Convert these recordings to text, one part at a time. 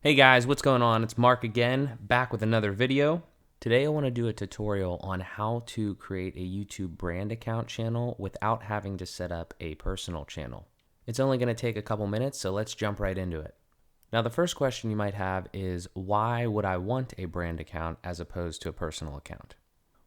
Hey guys, what's going on? It's Mark again, back with another video. Today I want to do a tutorial on how to create a YouTube brand account channel without having to set up a personal channel. It's only going to take a couple minutes, so let's jump right into it. Now the first question you might have is, why would I want a brand account as opposed to a personal account?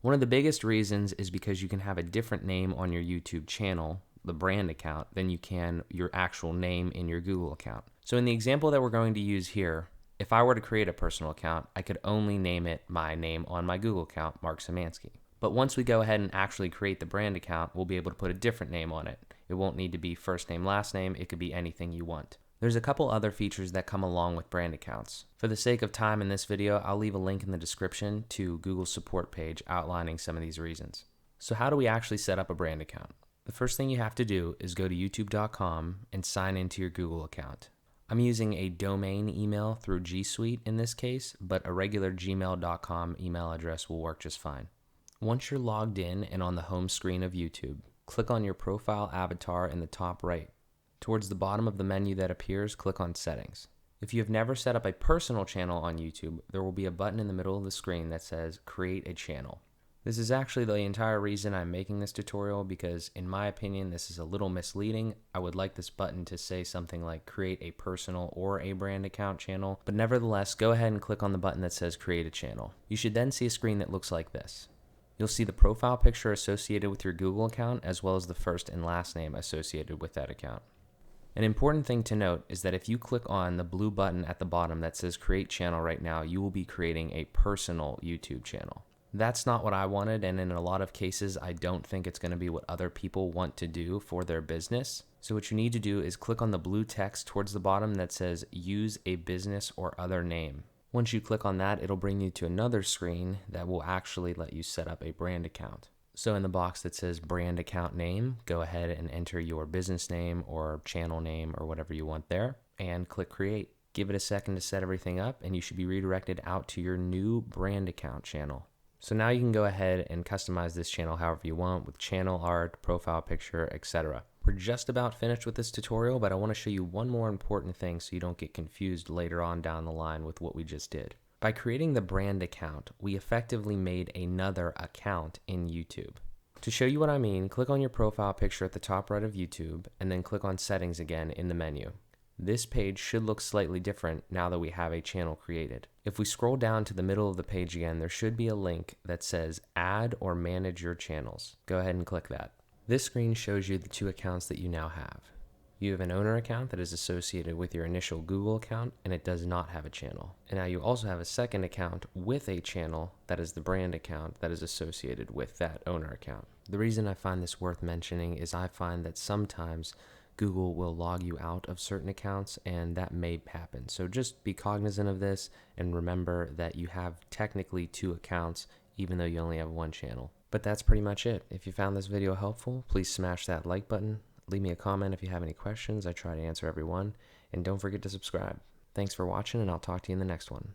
One of the biggest reasons is because you can have a different name on your YouTube channel, the brand account, than you can your actual name in your Google account. So in the example that we're going to use here, if I were to create a personal account, I could only name it my name on my Google account, Mark Szymanski. But once we go ahead and actually create the brand account, we'll be able to put a different name on it. It won't need to be first name, last name. It could be anything you want. There's a couple other features that come along with brand accounts. For the sake of time in this video, I'll leave a link in the description to Google's support page outlining some of these reasons. So how do we actually set up a brand account? The first thing you have to do is go to youtube.com and sign into your Google account. I'm using a domain email through G Suite in this case, but a regular gmail.com email address will work just fine. Once you're logged in and on the home screen of YouTube, click on your profile avatar in the top right. Towards the bottom of the menu that appears, click on Settings. If you have never set up a personal channel on YouTube, there will be a button in the middle of the screen that says Create a Channel. This is actually the entire reason I'm making this tutorial because, in my opinion, this is a little misleading. I would like this button to say something like create a personal or a brand account channel, but nevertheless, go ahead and click on the button that says create a channel. You should then see a screen that looks like this. You'll see the profile picture associated with your Google account as well as the first and last name associated with that account. An important thing to note is that if you click on the blue button at the bottom that says create channel right now, you will be creating a personal YouTube channel. That's not what I wanted, and in a lot of cases, I don't think it's going to be what other people want to do for their business. So what you need to do is click on the blue text towards the bottom that says use a business or other name. Once you click on that, it'll bring you to another screen that will actually let you set up a brand account. So in the box that says brand account name, go ahead and enter your business name or channel name or whatever you want there and click create. Give it a second to set everything up and you should be redirected out to your new brand account channel. So now you can go ahead and customize this channel however you want with channel art, profile picture, etc. We're just about finished with this tutorial, but I want to show you one more important thing so you don't get confused later on down the line with what we just did. By creating the brand account, we effectively made another account in YouTube. To show you what I mean, click on your profile picture at the top right of YouTube and then click on settings again in the menu. This page should look slightly different now that we have a channel created. If we scroll down to the middle of the page again, there should be a link that says add or manage your channels. Go ahead and click that. This screen shows you the two accounts that you now have. You have an owner account that is associated with your initial Google account and it does not have a channel. And now you also have a second account with a channel that is the brand account that is associated with that owner account. The reason I find this worth mentioning is I find that sometimes Google will log you out of certain accounts and that may happen. So just be cognizant of this and remember that you have technically two accounts even though you only have one channel. But that's pretty much it. If you found this video helpful, please smash that like button. Leave me a comment if you have any questions. I try to answer every one. And don't forget to subscribe. Thanks for watching and I'll talk to you in the next one.